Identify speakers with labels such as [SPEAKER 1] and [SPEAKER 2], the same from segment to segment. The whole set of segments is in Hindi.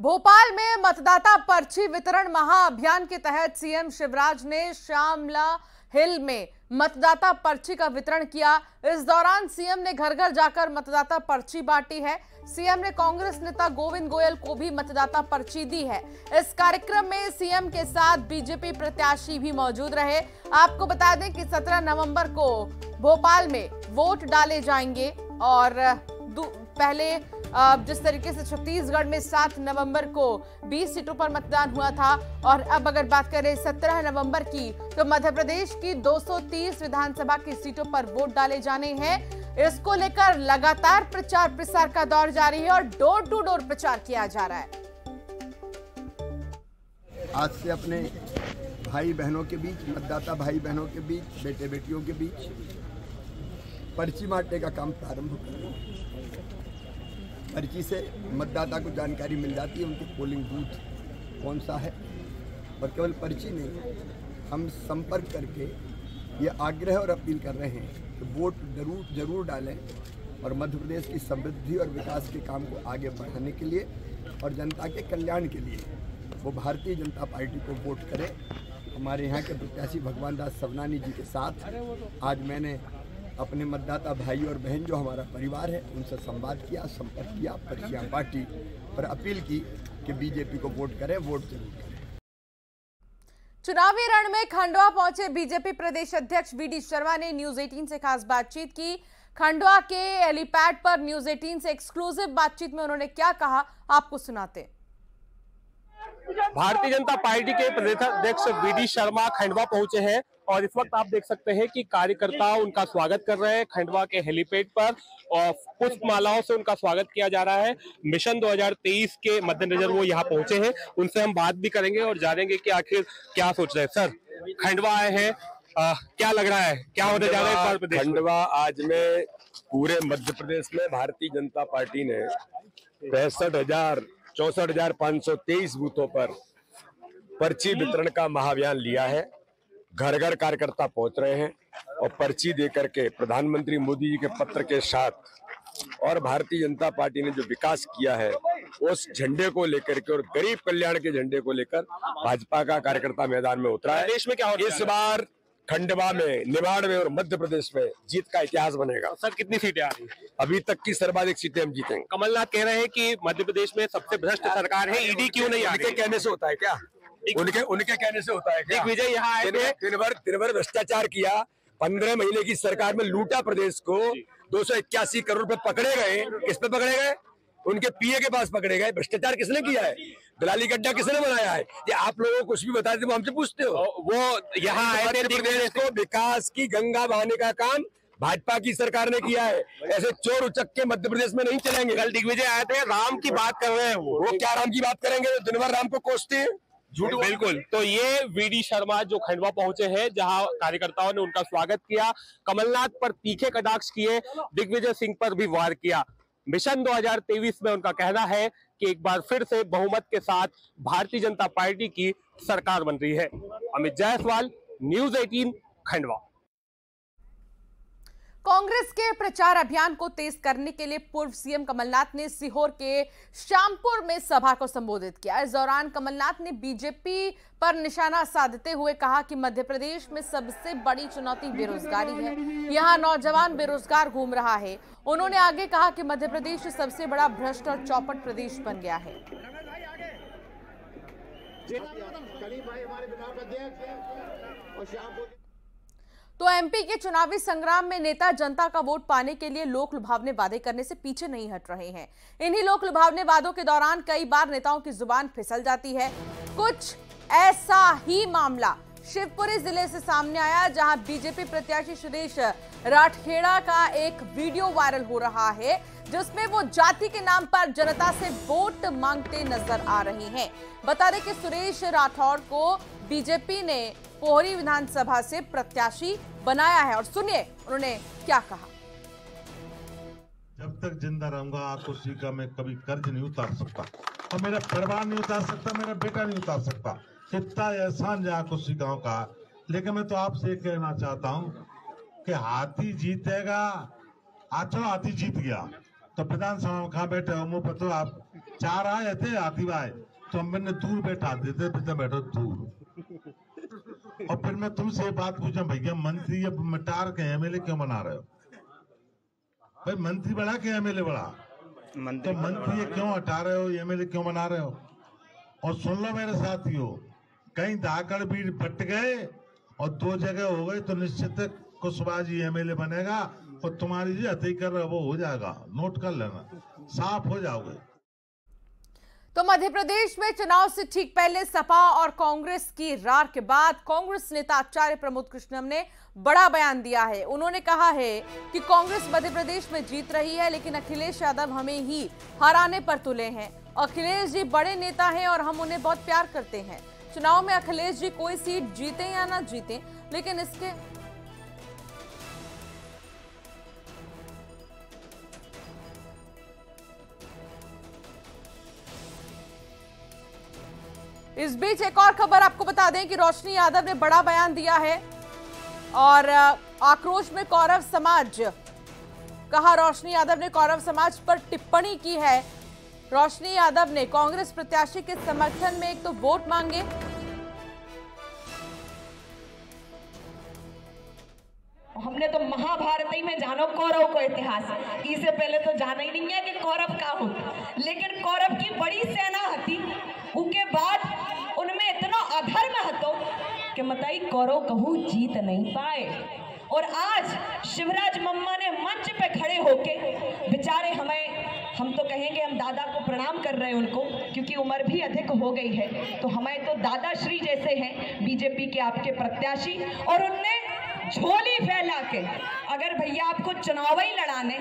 [SPEAKER 1] भोपाल में मतदाता पर्ची वितरण महाअभियान के तहत सीएम शिवराज ने श्यामला हिल में मतदाता पर्ची का वितरण किया। इस दौरान सीएम ने घर घर जाकर मतदाता पर्ची बांटी है। सीएम ने कांग्रेस नेता गोविंद गोयल को भी मतदाता पर्ची दी है। इस कार्यक्रम में सीएम के साथ बीजेपी प्रत्याशी भी मौजूद रहे। आपको बता दें कि 17 नवंबर को भोपाल में वोट डाले जाएंगे और पहले जिस तरीके से छत्तीसगढ़ में 7 नवंबर को 20 सीटों पर मतदान हुआ था और अब अगर बात करें 17 नवंबर की, तो मध्य प्रदेश की 230 विधानसभा की सीटों पर वोट डाले जाने हैं। इसको लेकर लगातार प्रचार प्रसार का दौर जारी है और डोर टू डोर प्रचार किया जा रहा है।
[SPEAKER 2] आज से अपने भाई बहनों के बीच, मतदाता भाई बहनों के बीच, बेटे बेटियों के बीच पर्ची बांटने का काम प्रारंभ करें। पर्ची से मतदाता को जानकारी मिल जाती है उनके पोलिंग बूथ कौन सा है, और केवल पर्ची नहीं, हम संपर्क करके ये आग्रह और अपील कर रहे हैं कि वोट जरूर डालें और मध्य प्रदेश की समृद्धि और विकास के काम को आगे बढ़ाने के लिए और जनता के कल्याण के लिए वो भारतीय जनता पार्टी को वोट करें। हमारे यहाँ के प्रत्याशी भगवान दास सवनानी जी के साथ आज मैंने अपने मतदाता भाई और बहन जो हमारा परिवार है उनसे संवाद किया, संपर्क किया, पर्चियां बांटी और अपील की कि बीजेपी को वोट करें, वोट जरूर करें।
[SPEAKER 1] चुनावी रण में खंडवा पहुंचे बीजेपी प्रदेश अध्यक्ष वीडी शर्मा ने न्यूज 18 से खास बातचीत की। खंडवा के हेलीपैड पर न्यूज 18 से एक्सक्लूसिव बातचीत में उन्होंने क्या कहा, आपको सुनाते।
[SPEAKER 3] भारतीय जनता पार्टी के प्रदेश अध्यक्ष वीडी शर्मा खंडवा पहुंचे हैं और इस वक्त आप देख सकते हैं कि कार्यकर्ता उनका स्वागत कर रहे हैं खंडवा के हेलीपैड पर और पुष्प मालाओं से उनका स्वागत किया जा रहा है। मिशन 2023 के मद्देनजर वो यहाँ पहुंचे हैं, उनसे हम बात भी करेंगे और जानेंगे कि आखिर क्या सोच रहे हैं। सर, खंडवा आए हैं, क्या लग रहा है, क्या होने जा रहा है प्रदेश?
[SPEAKER 4] खंडवा आज में पूरे मध्य प्रदेश में भारतीय जनता पार्टी ने 64,523 बूथों पर पर्ची वितरण का महाअभियान लिया है। घर घर कार्यकर्ता पहुंच रहे हैं और पर्ची देकर के प्रधानमंत्री मोदी जी के पत्र के साथ और भारतीय जनता पार्टी ने जो विकास किया है उस झंडे को लेकर के और गरीब कल्याण के झंडे को लेकर भाजपा का कार्यकर्ता मैदान में उतरा है।
[SPEAKER 3] देश में क्या होता है?
[SPEAKER 4] इस बार खंडवा में, निमाड़ में और मध्य प्रदेश में जीत का इतिहास बनेगा।
[SPEAKER 3] सर, कितनी सीटें आ रही हैं?
[SPEAKER 4] अभी तक की सर्वाधिक सीटें हम जीतेंगे।
[SPEAKER 3] कमलनाथ कह रहे हैं कि मध्य प्रदेश में सबसे भ्रष्ट सरकार है, ईडी क्यों नहीं आ रही?
[SPEAKER 4] उनके कहने से होता है क्या? उनके कहने से होता है क्या?
[SPEAKER 3] दिग्विजय यहाँ आए थे,
[SPEAKER 4] दिन भर भ्रष्टाचार किया, 15 महीने की सरकार में लूटा प्रदेश को, 281 करोड़ रुपए पकड़े गए। किस पे पकड़े गए? उनके पीए के पास पकड़े गए। भ्रष्टाचार किसने किया है? दलाली गड्ढा किसने बनाया है? ये आप लोगों को कुछ भी बता देते वो हमसे पूछते हो।
[SPEAKER 3] वो यहाँ आए थे,
[SPEAKER 4] प्रदेश को विकास की गंगा बहाने का काम भाजपा की सरकार ने किया है। ऐसे चोर उचक्के मध्य प्रदेश में नहीं चलेंगे।
[SPEAKER 3] कल दिग्विजय आए थे, राम की बात कर रहे हैं।
[SPEAKER 4] वो क्या राम की बात करेंगे? दिन भर राम को कोसते हैं।
[SPEAKER 3] झूठ। बिल्कुल। तो ये वीडी शर्मा जो खंडवा पहुंचे हैं, जहां कार्यकर्ताओं ने उनका स्वागत किया, कमलनाथ पर तीखे कटाक्ष किए, दिग्विजय सिंह पर भी वार किया। मिशन 2023 में उनका कहना है कि एक बार फिर से बहुमत के साथ भारतीय जनता पार्टी की सरकार बन रही है। अमित जायसवाल, न्यूज 18 खंडवा।
[SPEAKER 1] कांग्रेस के प्रचार अभियान को तेज करने के लिए पूर्व सीएम कमलनाथ ने सीहोर के श्यामपुर में सभा को संबोधित किया। इस दौरान कमलनाथ ने बीजेपी पर निशाना साधते हुए कहा कि मध्य प्रदेश में सबसे बड़ी चुनौती बेरोजगारी है। यहां नौजवान बेरोजगार घूम रहा है। उन्होंने आगे कहा कि मध्य प्रदेश सबसे बड़ा भ्रष्ट और चौपट प्रदेश बन गया है। तो एमपी के चुनावी संग्राम में नेता जनता का वोट पाने के लिए लोक लुभावने वादे करने से पीछे नहीं हट रहे हैं। इन्हीं लोक लुभावने वादों के दौरान कई बार नेताओं की जुबान फिसल जाती है। कुछ ऐसा ही मामला शिवपुरी जिले से सामने आया, जहां बीजेपी प्रत्याशी सुरेश राठखेड़ा का एक वीडियो वायरल हो रहा है, जिसमें वो जाति के नाम पर जनता से वोट मांगते नजर आ रहे हैं। बता दें कि सुरेश राठौड़ को बीजेपी ने पोहरी विधानसभा से प्रत्याशी बनाया है और सुनिए उन्होंने क्या कहा।
[SPEAKER 5] जब तक जिंदा रहूंगा कुर्सी का मैं कभी कर्ज नहीं उतार सकता और मेरा परिवार नहीं उतार सकता, मेरा बेटा नहीं उतार सकता। इतना एहसान जहाँ कुर्सी गांव का। लेकिन मैं तो आपसे कहना चाहता हूँ कि हाथी जीतेगा। अच्छा, हाथी जीत गया तो विधानसभा में कहाँ बैठे हो? मुंह पर तो आप चार आए थे आतिवाए, तो हम मैंने दूर बैठा देते, बेटा बैठो दूर। और फिर मैं तुमसे ये बात पूछा, भैया मंत्री अब मटार के एमएलए क्यों बना रहे हो? भाई मंत्री बड़ा कि एमएलए बड़ा? तो मंत्री क्यों हटा रहे हो, एमएलए क्यों बना रहे हो? और सुन लो मेरे साथियों, कहीं धाकड़ भी बट गए और दो जगह हो गए तो निश्चित कुशवाहा जी एमएलए बनेगा और तुम्हारी जी हत्या कर रहे वो हो जाएगा, नोट कर लेना, साफ हो जाओगे।
[SPEAKER 1] तो मध्य प्रदेश में चुनाव से ठीक पहले सपा और कांग्रेस की रार के बाद कांग्रेस नेता आचार्य प्रमोद कृष्णम ने बड़ा बयान दिया है। उन्होंने कहा है कि कांग्रेस मध्य प्रदेश में जीत रही है, लेकिन अखिलेश यादव हमें ही हराने पर तुले हैं। अखिलेश जी बड़े नेता हैं और हम उन्हें बहुत प्यार करते हैं। चुनाव में अखिलेश जी कोई सीट जीते या ना जीते, लेकिन इसके इस बीच एक और खबर आपको बता दें कि रोशनी यादव ने बड़ा बयान दिया है और आक्रोश में कौरव समाज कहा। रोशनी यादव ने कौरव समाज पर टिप्पणी की है। रोशनी यादव ने कांग्रेस प्रत्याशी के समर्थन में एक तो वोट मांगे,
[SPEAKER 6] हमने तो महाभारत ही में जानो कौरव को इतिहास, इससे पहले तो जाना ही नहीं है कि कौरव का हो। लेकिन कौरव की बड़ी सेना थी, उसके बाद उनमें इतना अधर्म हतो कि बताई कौरव कहूँ जीत नहीं पाए। और आज शिवराज मम्मा ने मंच पे खड़े होके बेचारे हम तो कहेंगे, हम दादा को प्रणाम कर रहे हैं उनको, क्योंकि उम्र भी अधिक हो गई है, तो हमें तो दादाश्री जैसे हैं बीजेपी के आपके प्रत्याशी। और उनने झोली फैला के, अगर भैया आपको चुनाव ही लड़ाने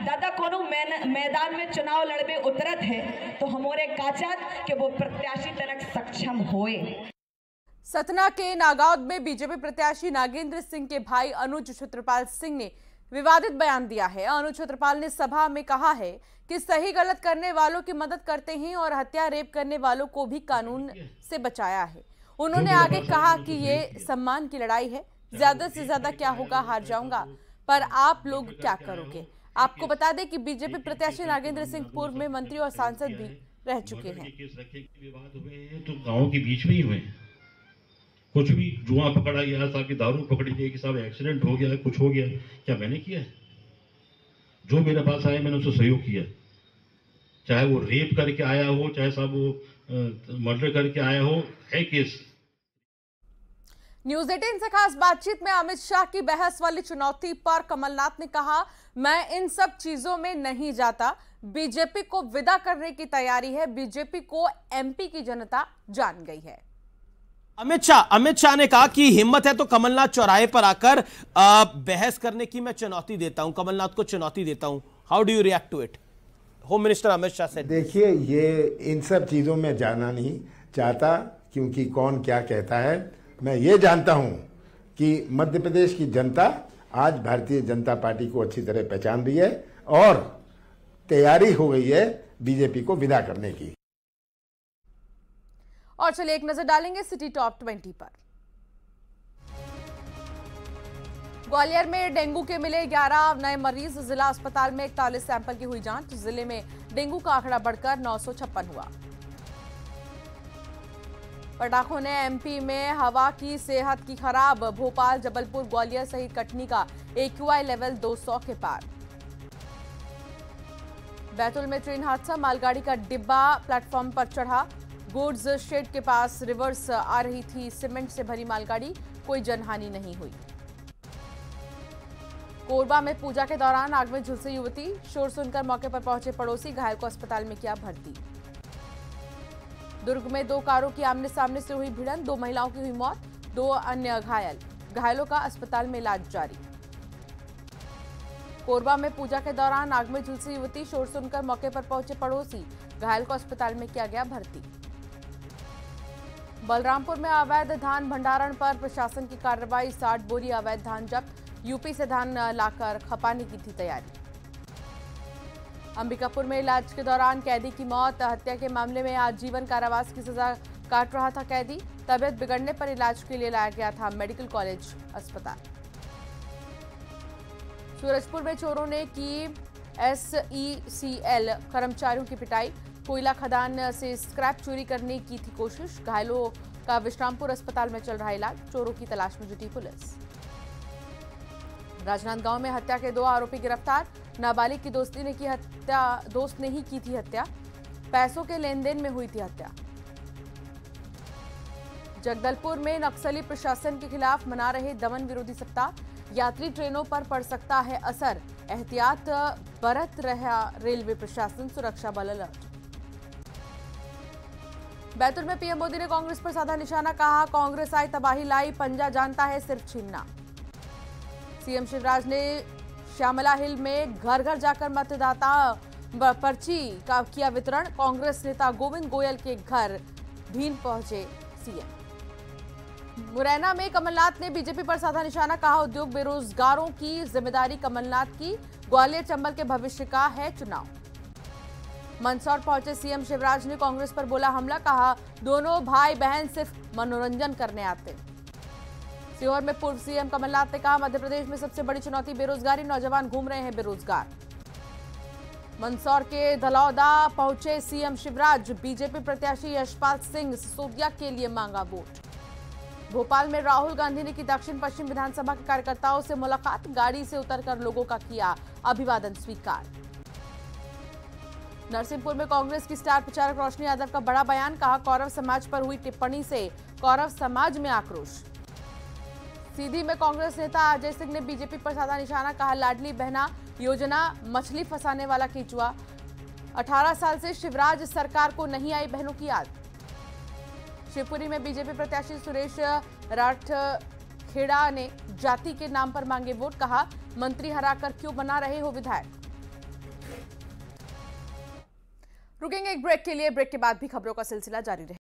[SPEAKER 6] दादा कोनो मैदान में चुनाव लड़बे उतरत है, तो हमारे काचात कि वो प्रत्याशी तक सक्षम होए।
[SPEAKER 1] सतना के नागौद में बीजेपी प्रत्याशी नागेंद्र सिंह के भाई अनुज छत्रपाल सिंह ने विवादित बयान दिया है। अनुज छत्रपाल ने सभा में कहा है कि सही गलत करने वालों की मदद करते हैं और हत्या रेप करने वालों को भी कानून से बचाया है। उन्होंने आगे कहा कि ये सम्मान की लड़ाई है, ज्यादा से ज्यादा क्या होगा, हार जाऊंगा, पर आप लोग क्या करोगे। आपको बता दें कि बीजेपी प्रत्याशी नागेंद्र सिंह पूर्व में मंत्री और सांसद भी रह चुके हैं।
[SPEAKER 7] विवाद हुए हैं तो गांव के बीच में ही हुए, कुछ भी जुआ पकड़ा गया, साहब की दारू पकड़ी गई, कि साहब एक्सीडेंट हो गया, कुछ हो गया, क्या मैंने किया? जो मेरे पास आया मैंने उसको सहयोग किया, चाहे वो रेप करके आया हो, चाहे साहब वो मर्डर करके आया हो, है केस।
[SPEAKER 1] न्यूज 18 से खास बातचीत में अमित शाह की बहस वाली चुनौती पर कमलनाथ ने कहा, मैं इन सब चीजों में नहीं जाता, बीजेपी को विदा करने की तैयारी है, बीजेपी को एमपी की जनता जान गई है।
[SPEAKER 8] अमित शाह ने कहा कि हिम्मत है तो कमलनाथ चौराहे पर आकर बहस करने की मैं चुनौती देता हूं, कमलनाथ को चुनौती देता हूं। How do you react to it? Home minister Amit Shah से।
[SPEAKER 9] देखिए, ये इन सब चीजों में जाना नहीं चाहता, क्योंकि कौन क्या कहता है। मैं ये जानता हूं कि मध्य प्रदेश की जनता आज भारतीय जनता पार्टी को अच्छी तरह पहचान रही है और तैयारी हो गई है बीजेपी को विदा करने की।
[SPEAKER 1] और चलिए एक नजर डालेंगे सिटी टॉप 20 पर। ग्वालियर में डेंगू के मिले 11 नए मरीज, जिला अस्पताल में 41 सैंपल की हुई जांच, जिले में डेंगू का आंकड़ा बढ़कर 956 हुआ। पटाखों ने एमपी में हवा की सेहत की खराब, भोपाल, जबलपुर, ग्वालियर सहित कटनी का AQI लेवल 200 के पार। बैतूल में ट्रेन हादसा, मालगाड़ी का डिब्बा प्लेटफॉर्म पर चढ़ा, गुड्स शेड के पास रिवर्स आ रही थी सीमेंट से भरी मालगाड़ी, कोई जनहानि नहीं हुई। कोरबा में पूजा के दौरान आग में झुलसी युवती, शोर सुनकर मौके पर पहुंचे पड़ोसी, घायल को अस्पताल में किया भर्ती। दुर्ग में 2 कारों की आमने सामने से हुई भिड़ंत, 2 महिलाओं की हुई मौत, 2 अन्य घायल, घायलों का अस्पताल में इलाज जारी। कोरबा में पूजा के दौरान आग में झुलसी युवती, शोर सुनकर मौके पर पहुंचे पड़ोसी, घायल को अस्पताल में किया गया भर्ती। बलरामपुर में अवैध धान भंडारण पर प्रशासन की कार्रवाई, 60 बोरी अवैध धान जब्त, यूपी से धान लाकर खपाने की थी तैयारी। अंबिकापुर में इलाज के दौरान कैदी की मौत, हत्या के मामले में आजीवन कारावास की सजा काट रहा था कैदी, तबियत बिगड़ने पर इलाज के लिए लाया गया था मेडिकल कॉलेज अस्पताल। सूरजपुर में चोरों ने की SECL कर्मचारियों की पिटाई, कोयला खदान से स्क्रैप चोरी करने की थी कोशिश। घायलों का विश्रामपुर अस्पताल में चल रहा इलाज। चोरों की तलाश में जुटी पुलिस। राजनांदगांव में हत्या के 2 आरोपी गिरफ्तार। नाबालिग की दोस्त ने ही की थी हत्या। पैसों के लेन देन में हुई थी हत्या। जगदलपुर में नक्सली प्रशासन के खिलाफ मना रहे दमन विरोधी सप्ताह। यात्री ट्रेनों पर पड़ सकता है असर, एहतियात बरत रहा रेलवे प्रशासन। सुरक्षा बल अलर्ट। बैतूल में पीएम मोदी ने कांग्रेस पर साधा निशाना। कहा, कांग्रेस आई तबाही लाई, पंजा जानता है सिर्फ छीनना। सीएम शिवराज ने श्यामला हिल में घर घर जाकर मतदाता पर्ची का किया वितरण। कांग्रेस नेता गोविंद गोयल के घर भीन पहुंचे सीएम। मुरैना में कमलनाथ ने बीजेपी पर साधा निशाना। कहा, उद्योग बेरोजगारों की जिम्मेदारी कमलनाथ की। ग्वालियर चंबल के भविष्य का है चुनाव। मंदसौर पहुंचे सीएम शिवराज ने कांग्रेस पर बोला हमला। कहा, दोनों भाई बहन सिर्फ मनोरंजन करने आते। सीहोर में पूर्व सीएम कमलनाथ ने कहा, मध्य प्रदेश में सबसे बड़ी चुनौती बेरोजगारी, नौजवान घूम रहे हैं बेरोजगार। मंदसौर के धलौदा पहुंचे सीएम शिवराज। बीजेपी प्रत्याशी यशपाल सिंह सिसोदिया के लिए मांगा वोट। भोपाल में राहुल गांधी ने की दक्षिण पश्चिम विधानसभा के कार्यकर्ताओं से मुलाकात। गाड़ी से उतरकर लोगों का किया अभिवादन स्वीकार। नरसिंहपुर में कांग्रेस की स्टार प्रचारक रोशनी यादव का बड़ा बयान। कहा, कौरव समाज पर हुई टिप्पणी से कौरव समाज में आक्रोश। सीधी में कांग्रेस नेता अजय सिंह ने बीजेपी पर साधा निशाना। कहा, लाडली बहना योजना मछली फंसाने वाला केचुआ। 18 साल से शिवराज सरकार को नहीं आई बहनों की याद। शिवपुरी में बीजेपी प्रत्याशी सुरेश राठखेड़ा ने जाति के नाम पर मांगे वोट। कहा, मंत्री हराकर क्यों बना रहे हो विधायक। रुकेंगे एक ब्रेक के लिए। ब्रेक के बाद भी खबरों का सिलसिला जारी रहेगा।